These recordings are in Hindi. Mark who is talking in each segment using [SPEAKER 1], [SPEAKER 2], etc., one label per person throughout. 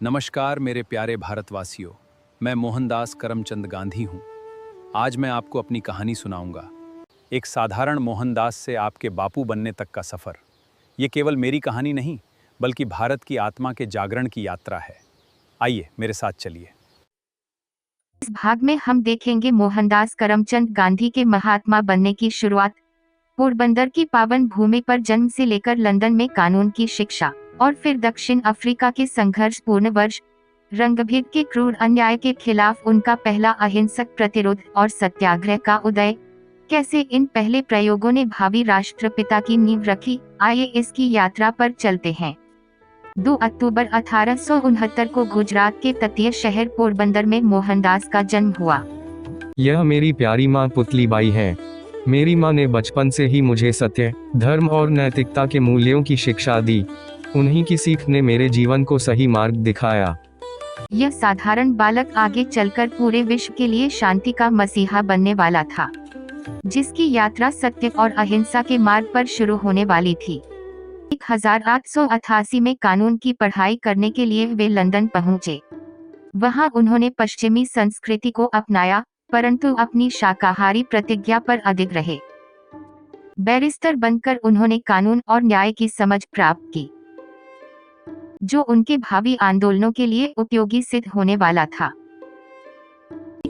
[SPEAKER 1] नमस्कार मेरे प्यारे भारतवासियों, मैं मोहनदास करमचंद गांधी हूँ। आज मैं आपको अपनी कहानी सुनाऊंगा। एक साधारण मोहनदास से आपके बापू बनने तक का सफ़र। ये केवल मेरी कहानी नहीं, बल्कि भारत की आत्मा के जागरण की यात्रा है। आइए मेरे साथ चलिए।
[SPEAKER 2] इस भाग में हम देखेंगे मोहनदास करमचंद गांधी के महात्मा बनने की शुरुआत, पोरबंदर की पावन भूमि पर जन्म से लेकर लंदन में कानून की शिक्षा, और फिर दक्षिण अफ्रीका के संघर्षपूर्ण वर्ष, रंगभेद के क्रूर अन्याय के खिलाफ उनका पहला अहिंसक प्रतिरोध और सत्याग्रह का उदय। कैसे इन पहले प्रयोगों ने भावी राष्ट्रपिता की नींव रखी, आइए इसकी यात्रा पर चलते हैं। 2 अक्टूबर 1869 को गुजरात के तटीय शहर पोरबंदर में मोहनदास का जन्म हुआ।
[SPEAKER 3] यह मेरी प्यारी माँ पुतलीबाई है। मेरी माँ ने बचपन से ही मुझे सत्य, धर्म और नैतिकता के मूल्यों की शिक्षा दी। उन्हीं की सीख ने मेरे जीवन को सही मार्ग दिखाया।
[SPEAKER 2] यह साधारण बालक आगे चलकर पूरे विश्व के लिए शांति का मसीहा बनने वाला था, जिसकी यात्रा सत्य और अहिंसा के मार्ग पर शुरू होने वाली थी। 1888 में कानून की पढ़ाई करने के लिए वे लंदन पहुंचे। वहां उन्होंने पश्चिमी संस्कृति को अपनाया, परंतु अपनी शाकाहारी प्रतिज्ञा पर अडिग रहे। बैरिस्टर बनकर उन्होंने कानून और न्याय की समझ प्राप्त की, जो उनके भावी आंदोलनों के लिए उपयोगी सिद्ध होने वाला था।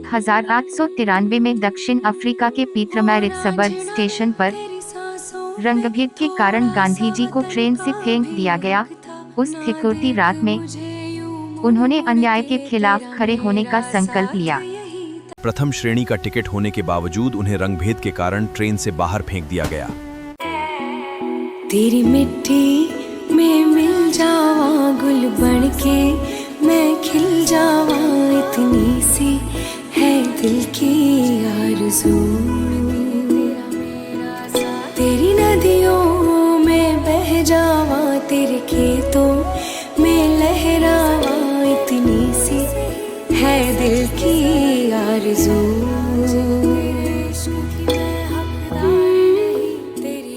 [SPEAKER 2] 1893 में दक्षिण अफ्रीका के पीटरमैरिट्सबर्ग स्टेशन पर रंगभेद के कारण गांधी जी को ट्रेन से फेंक दिया गया। उस ठिठुरती रात में उन्होंने अन्याय के खिलाफ खड़े होने का संकल्प लिया।
[SPEAKER 1] प्रथम श्रेणी का टिकट होने के बावजूद उन्हें रंगभेद के कारण ट्रेन से बाहर फेंक दिया गया।
[SPEAKER 4] तेरी मिट्टी में मिल जावा गुल बनके, मैं खिल जावा, इतनी सी है दिल की आरज़ू। तेरी नदियों में बह जावा, तेरे खेतों में लहरावा, इतनी सी है दिल की आरज़ू।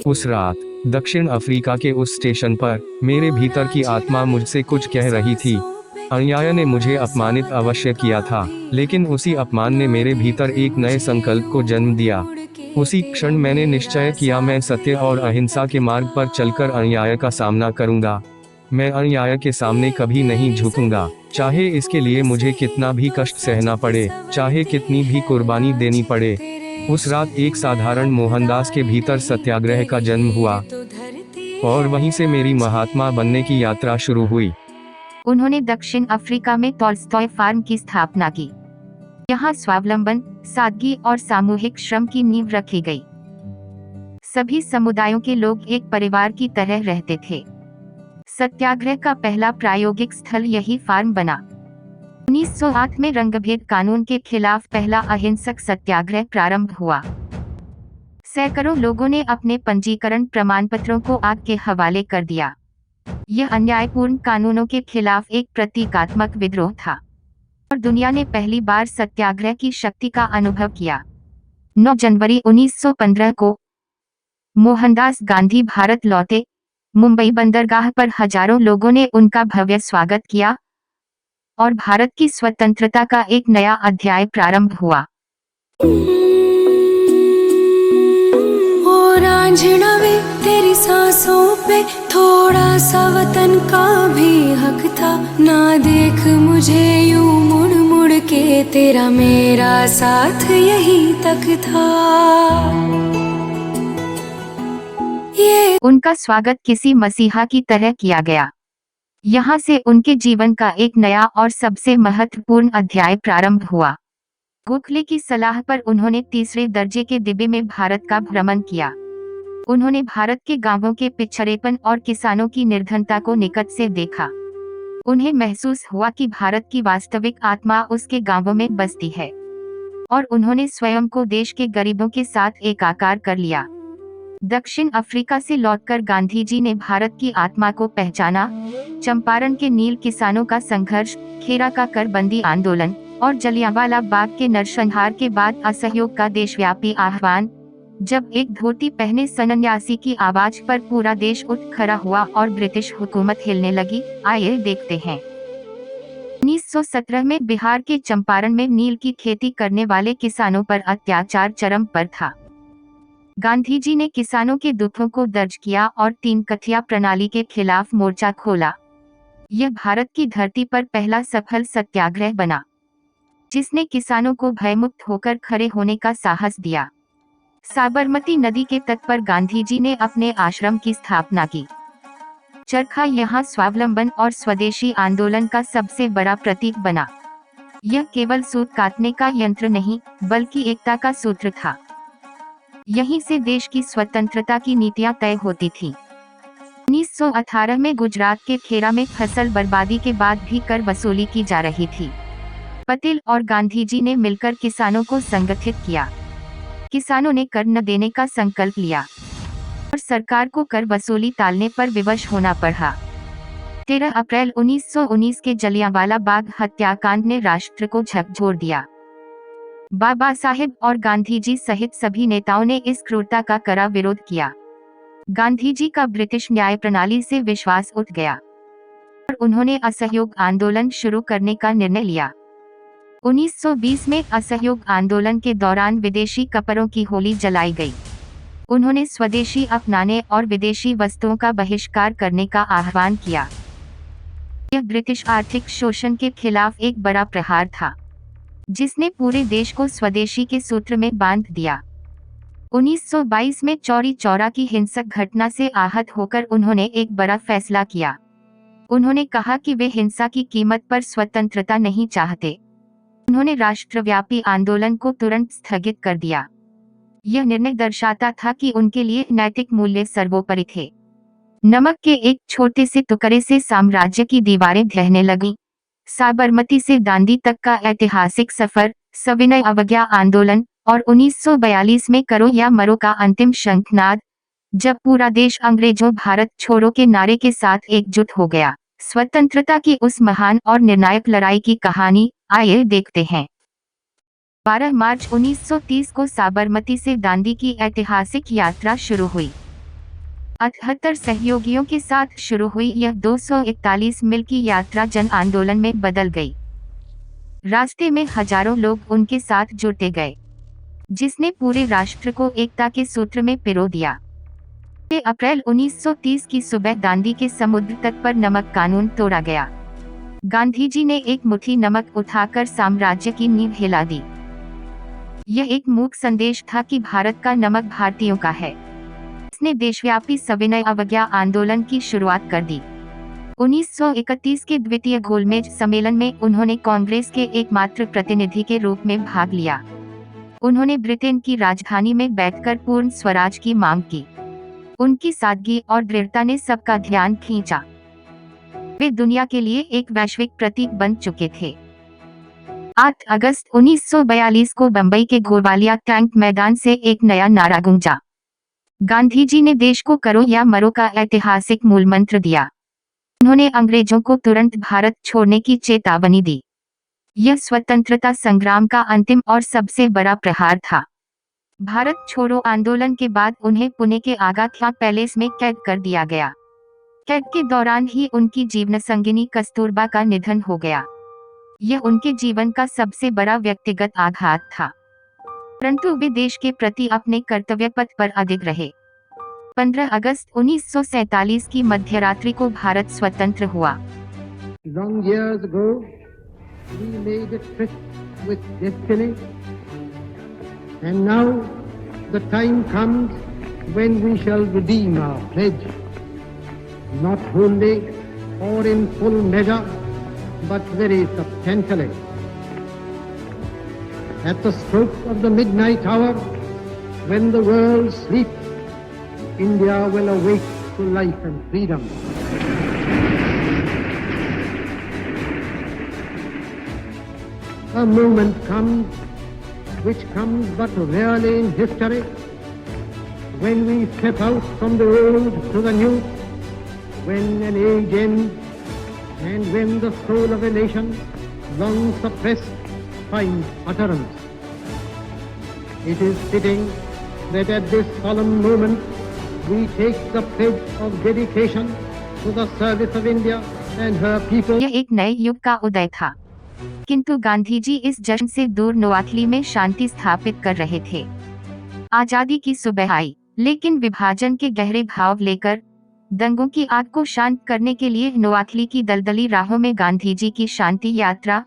[SPEAKER 3] उस रात दक्षिण अफ्रीका के उस स्टेशन पर मेरे भीतर की आत्मा मुझसे कुछ कह रही थी। अन्याय ने मुझे अपमानित अवश्य किया था, लेकिन उसी अपमान ने मेरे भीतर एक नए संकल्प को जन्म दिया। उसी क्षण मैंने निश्चय किया, मैं सत्य और अहिंसा के मार्ग पर चलकर अन्याय का सामना करूंगा। मैं अन्याय के सामने कभी नहीं झुकूंगा, चाहे इसके लिए मुझे कितना भी कष्ट सहना पड़े, चाहे कितनी भी कुर्बानी देनी पड़े। उस रात एक साधारण मोहनदास के भीतर सत्याग्रह का जन्म हुआ, और वहीं से मेरी महात्मा बनने की यात्रा शुरू हुई।
[SPEAKER 2] उन्होंने दक्षिण अफ्रीका में टॉल्स्टॉय फार्म की स्थापना की। यहाँ स्वावलंबन, सादगी और सामूहिक श्रम की नींव रखी गई। सभी समुदायों के लोग एक परिवार की तरह रहते थे। सत्याग्रह का पहला प्रायोगिक स्थल यही फार्म बना। 1908 में रंगभेद कानून के खिलाफ पहला अहिंसक सत्याग्रह प्रारंभ हुआ। सैकड़ों लोगों ने अपने पंजीकरण प्रमाण पत्रों को आग के हवाले कर दिया। यह अन्यायपूर्ण कानूनों के खिलाफ एक प्रतीकात्मक विद्रोह था, और दुनिया ने पहली बार सत्याग्रह की शक्ति का अनुभव किया। 9 जनवरी 1915 को मोहनदास गांधी भारत लौटे। मुंबई बंदरगाह पर हजारों लोगों ने उनका भव्य स्वागत किया, और भारत की स्वतंत्रता का एक नया अध्याय प्रारंभ हुआ।
[SPEAKER 4] और आंझना वे तेरी सांसों पे थोड़ा सा वतन का भी हक था। ना देख मुझे यूं मुड़ मुड़ के, तेरा मेरा साथ यही तक था। ये
[SPEAKER 2] उनका स्वागत किसी मसीहा की तरह किया गया। यहाँ से उनके जीवन का एक नया और सबसे महत्वपूर्ण अध्याय प्रारंभ हुआ। गोखले की सलाह पर उन्होंने तीसरे दर्जे के डिब्बे में भारत का भ्रमण किया। उन्होंने भारत के गांवों के पिछड़ेपन और किसानों की निर्धनता को निकट से देखा। उन्हें महसूस हुआ कि भारत की वास्तविक आत्मा उसके गांवों में बसती है, और उन्होंने स्वयं को देश के गरीबों के साथ एकाकार कर लिया। दक्षिण अफ्रीका से लौटकर गांधी जी ने भारत की आत्मा को पहचाना। चंपारण के नील किसानों का संघर्ष, खेरा का करबंदी आंदोलन और जलियांवाला बाग के नरसंहार के बाद असहयोग का देशव्यापी आह्वान। जब एक धोती पहने सन्यासी की आवाज पर पूरा देश उठ खड़ा हुआ और ब्रिटिश हुकूमत हिलने लगी, आइए देखते हैं। 1917 में बिहार के चंपारण में नील की खेती करने वाले किसानों पर अत्याचार चरम पर था। गांधी जी ने किसानों के दुखों को दर्ज किया और 3 कथिया प्रणाली के खिलाफ मोर्चा खोला। यह भारत की धरती पर पहला सफल सत्याग्रह बना, जिसने किसानों को भयमुक्त होकर खड़े होने का साहस दिया। साबरमती नदी के तट पर गांधी जी ने अपने आश्रम की स्थापना की। चरखा यहाँ स्वावलंबन और स्वदेशी आंदोलन का सबसे बड़ा प्रतीक बना। यह केवल सूत काटने का यंत्र नहीं, बल्कि एकता का सूत्र था। यहीं से देश की स्वतंत्रता की नीतियां तय होती थीं। 1918 में गुजरात के खेरा में फसल बर्बादी के बाद भी कर वसूली की जा रही थी। पटेल और गांधी जी ने मिलकर किसानों को संगठित किया। किसानों ने कर न देने का संकल्प लिया और सरकार को कर वसूली टालने पर विवश होना पड़ा। 13 अप्रैल 1919 के जलियांवाला बाग हत्याकांड ने राष्ट्र को झकझोर दिया। बाबा साहेब और गांधी जी सहित सभी नेताओं ने इस क्रूरता का कड़ा विरोध किया। गांधी जी का ब्रिटिश न्याय प्रणाली से विश्वास उठ गया और उन्होंने असहयोग आंदोलन शुरू करने का निर्णय लिया। 1920 में असहयोग आंदोलन के दौरान विदेशी कपड़ों की होली जलाई गई। उन्होंने स्वदेशी अपनाने और विदेशी वस्तुओं का बहिष्कार करने का आह्वान किया। यह ब्रिटिश आर्थिक शोषण के खिलाफ एक बड़ा प्रहार था, जिसने पूरे देश को स्वदेशी के सूत्र में बांध दिया। 1922 में चौरी चौरा की हिंसक घटना से आहत होकर उन्होंने एक बड़ा फैसला किया। उन्होंने कहा कि वे हिंसा की कीमत पर स्वतंत्रता नहीं चाहते। उन्होंने राष्ट्रव्यापी आंदोलन को तुरंत स्थगित कर दिया। यह निर्णय दर्शाता था कि उनके लिए नैतिक मूल्य सर्वोपरि थे। नमक के एक छोटे से टुकड़े से साम्राज्य की दीवारें ढहने लगीं। साबरमती से दांडी तक का ऐतिहासिक सफर, सविनय अवज्ञा आंदोलन और 1942 में करो या मरो का अंतिम शंखनाद, जब पूरा देश अंग्रेजों भारत छोड़ो के नारे के साथ एकजुट हो गया। स्वतंत्रता की उस महान और निर्णायक लड़ाई की कहानी आइए देखते हैं। 12 मार्च 1930 को साबरमती से दांडी की ऐतिहासिक यात्रा शुरू हुई। 78 सहयोगियों के साथ शुरू हुई यह 241 मील की यात्रा जन आंदोलन में बदल गई। रास्ते में हजारों लोग उनके साथ जुटे गए, जिसने पूरे राष्ट्र को एकता के सूत्र में पिरो दिया। 6 अप्रैल 1930 की सुबह दांडी के समुद्र तट पर नमक कानून तोड़ा गया। गांधी जी ने एक मुट्ठी नमक उठाकर साम्राज्य की नींव हिला दी। यह एक मूक संदेश था कि भारत का नमक भारतीयों का है। इसने देशव्यापी सविनय अवज्ञा आंदोलन की शुरुआत कर दी। 1931 के द्वितीय गोलमेज सम्मेलन में उन्होंने कांग्रेस के एकमात्र प्रतिनिधि के रूप में भाग लिया। उन्होंने ब्रिटेन की राजधानी में बैठकर पूर्ण स्वराज की मांग की। उनकी सादगी और दृढ़ता ने सबका ध्यान खींचा। वे दुनिया के लिए एक वैश्विक प्रतीक बन चुके थे। 8 अगस्त 1942 को बंबई के गोवालिया टैंक मैदान से एक नया नारा गूंजा। गांधी जी ने देश को करो या मरो का ऐतिहासिक मूल मंत्र दिया। उन्होंने अंग्रेजों को तुरंत भारत छोड़ने की चेतावनी दी। यह स्वतंत्रता संग्राम का अंतिम और सबसे बड़ा प्रहार था। भारत छोड़ो आंदोलन के बाद उन्हें पुणे के आगाख्या पैलेस में कैद कर दिया गया। कैद के दौरान ही उनकी जीवनसंगिनी कस्तूरबा का निधन हो गया। यह उनके जीवन का सबसे बड़ा व्यक्तिगत आघात था, परंतु वे देश के प्रति अपने कर्तव्य पथ पर अडिग रहे। 15 अगस्त 1947 की मध्यरात्रि को भारत स्वतंत्र हुआ।
[SPEAKER 5] Long years ago, we made a tryst with destiny, and now the time comes when we shall redeem our pledge, not wholly or in full measure, but very substantially. At the stroke of the midnight hour, when the world sleeps, India will awake to life and freedom. A moment comes, which comes but rarely in history, when we step out from the old to the new, when an age ends, and when the soul of a nation, long suppressed, finds utterance. It is fitting that at this solemn moment we take the pledge of dedication to the service of India and her people.
[SPEAKER 2] यह एक नए युग का उदय था, किंतु गांधी जी इस जश्न से दूर नोआखली में शांति स्थापित कर रहे थे। आजादी की सुबह आई, लेकिन विभाजन के गहरे भाव लेकर दंगों की आग को शांत करने के लिए नोआखली की दलदली राहों में गांधी जी की शांति यात्रा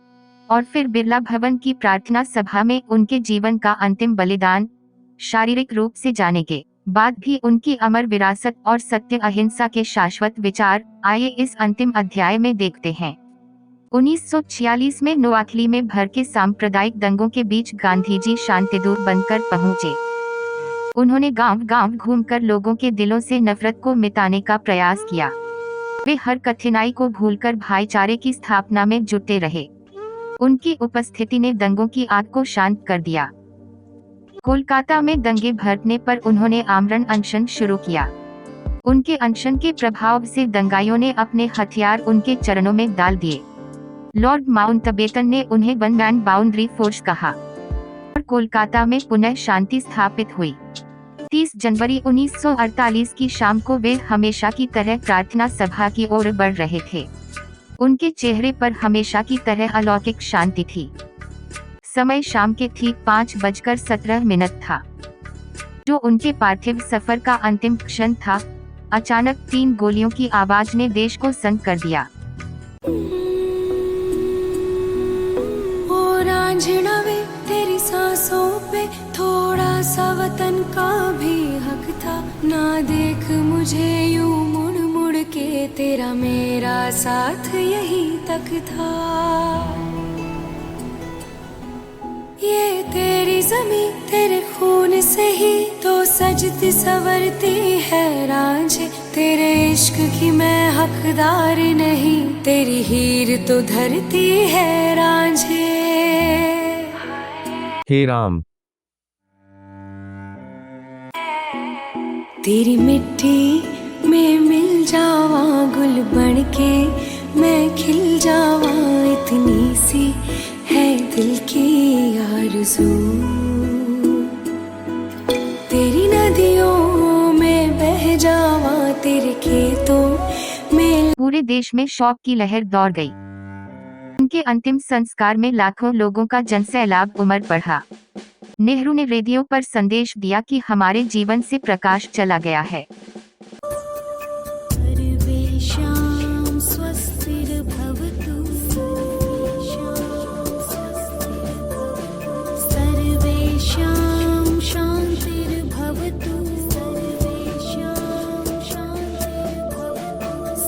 [SPEAKER 2] और फिर बिरला भवन की प्रार्थना सभा में उनके जीवन का अंतिम बलिदान, शारीरिक रूप से जाने के बाद भी उनकी अमर विरासत और सत्य अहिंसा के शाश्वत विचार, आइए इस अंतिम अध्याय में देखते हैं। 1946 में नोआखली में भर के सांप्रदायिक दंगों के बीच गांधी जी शांतिदूत बनकर पहुंचे। उन्होंने गांव-गांव घूमकर लोगों के दिलों से नफरत को मिटाने का प्रयास किया। वे हर कठिनाई को भूलकर भाईचारे की स्थापना में जुटे रहे। उनकी उपस्थिति ने दंगों की आग को शांत कर दिया। कोलकाता में दंगे भड़कने पर उन्होंने आमरण अनशन शुरू किया। उनके अनशन के प्रभाव से दंगाइयों ने अपने हथियार उनके चरणों में डाल दिए। लॉर्ड माउंटबेटन ने उन्हें वन मैन बाउंड्री फोर्स कहा और कोलकाता में पुनः शांति स्थापित हुई। 30 जनवरी 1948 की शाम को वे हमेशा की तरह प्रार्थना सभा की ओर बढ़ रहे थे। उनके चेहरे पर हमेशा की तरह अलौकिक शांति थी। समय शाम के ठीक 5:17 था, जो उनके पार्थिव सफर का अंतिम क्षण था। अचानक 3 गोलियों की आवाज ने देश को सन्न कर दिया।
[SPEAKER 4] रांझना वे तेरी सांसों पे थोड़ा सा वतन का भी हक था, ना देख मुझे यूं मुड़ मुड़ के, तेरा मेरा साथ यहीं तक था। ये तेरी ज़मीं तेरे खून से ही तो सजती संवरती है रांझे, तेरे इश्क की मैं हकदार नहीं, तेरी हीर तो धरती है रांझे।
[SPEAKER 3] हे राम,
[SPEAKER 4] तेरी मिट्टी में मिल जावा गुल बन के, मैं खिल जावा, इतनी सी है दिल की आरज़ू। तेरी नदियों में बह जावा, तेरे खेतों में।
[SPEAKER 2] पूरे देश में शोक की लहर दौड़ गई। उनके अंतिम संस्कार में लाखों लोगों का जनसैलाब उमड़ पड़ा। नेहरू ने रेडियो पर संदेश दिया कि हमारे जीवन से प्रकाश चला गया है।
[SPEAKER 4] सर्वेषां स्वस्तिर्भवतु, सर्वेषां शान्तिर्भवतु,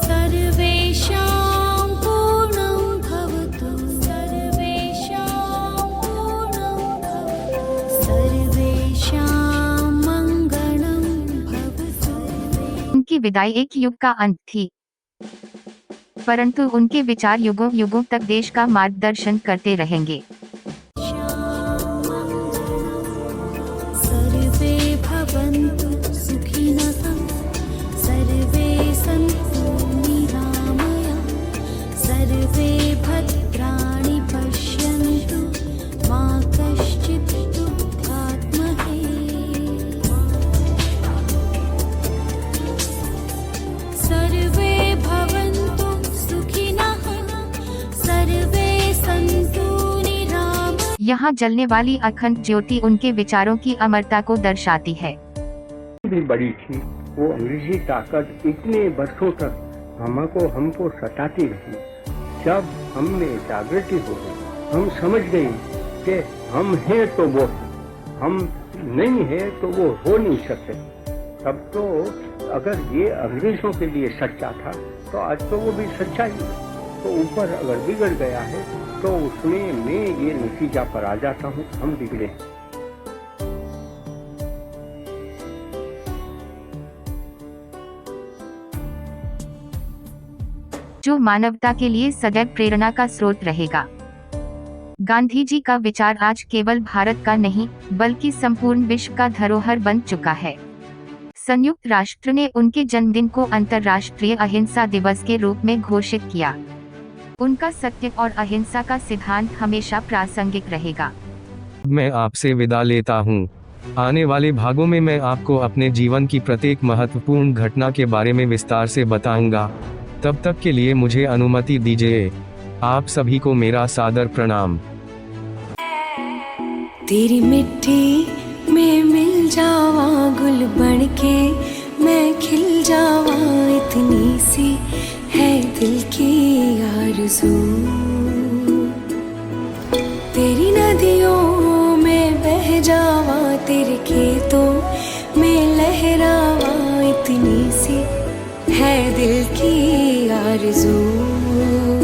[SPEAKER 4] सर्वेषां पूर्णं भवतु, सर्वेषां मंगलं भवतु।
[SPEAKER 2] उनकी विदाई एक युग का अंत थी, परंतु उनके विचार युगों युगों तक देश का मार्गदर्शन करते रहेंगे।
[SPEAKER 4] सर्वे भवन्तु सुखिनः, सर्वे सन्तु निरामया, सर्वे भद्राणि पश्यन्तु, मा कश्चित् दुःखात्महे। सर्वे भवन्तु सुखिनः, सर्वे सन्तु निरामया।
[SPEAKER 2] यहाँ जलने वाली अखंड ज्योति उनके विचारों की अमरता को दर्शाती है।
[SPEAKER 5] भी बड़ी थी, वो अंग्रेजी ताकत इतने वर्षों तक हमको सताती रही। जब हम में जागृति हो गई, हम समझ गई कि हम हैं तो वो, हम नहीं है तो वो हो नहीं सकते। तब तो अगर ये अंग्रेजों के लिए सच्चा था तो आज तो वो भी सच्चा ही है। तो ऊपर अगर बिगड़ गया है तो उसमें मैं ये नतीजा पर आ जाता हूँ, हम बिगड़े हैं।
[SPEAKER 2] जो मानवता के लिए सदैव प्रेरणा का स्रोत रहेगा। गांधी जी का विचार आज केवल भारत का नहीं, बल्कि संपूर्ण विश्व का धरोहर बन चुका है। संयुक्त राष्ट्र ने उनके जन्मदिन को अंतर्राष्ट्रीय अहिंसा दिवस के रूप में घोषित किया। उनका सत्य और अहिंसा का सिद्धांत हमेशा प्रासंगिक रहेगा।
[SPEAKER 3] मैं आपसे विदा लेता हूँ। आने वाले भागों में मैं आपको अपने जीवन की प्रत्येक महत्वपूर्ण घटना के बारे में विस्तार से बताऊंगा। तब तक के लिए मुझे अनुमति दीजिए। आप सभी को मेरा सादर प्रणाम।
[SPEAKER 4] तेरी मिट्टी में मिल जावा गुल बन के मैं खिल जावा, इतनी सी है दिल की आरज़ू। तेरी नदियों में बह जावा, तेरे खेतों में लहरावा, इतनी सी है दिल की आरज़ू।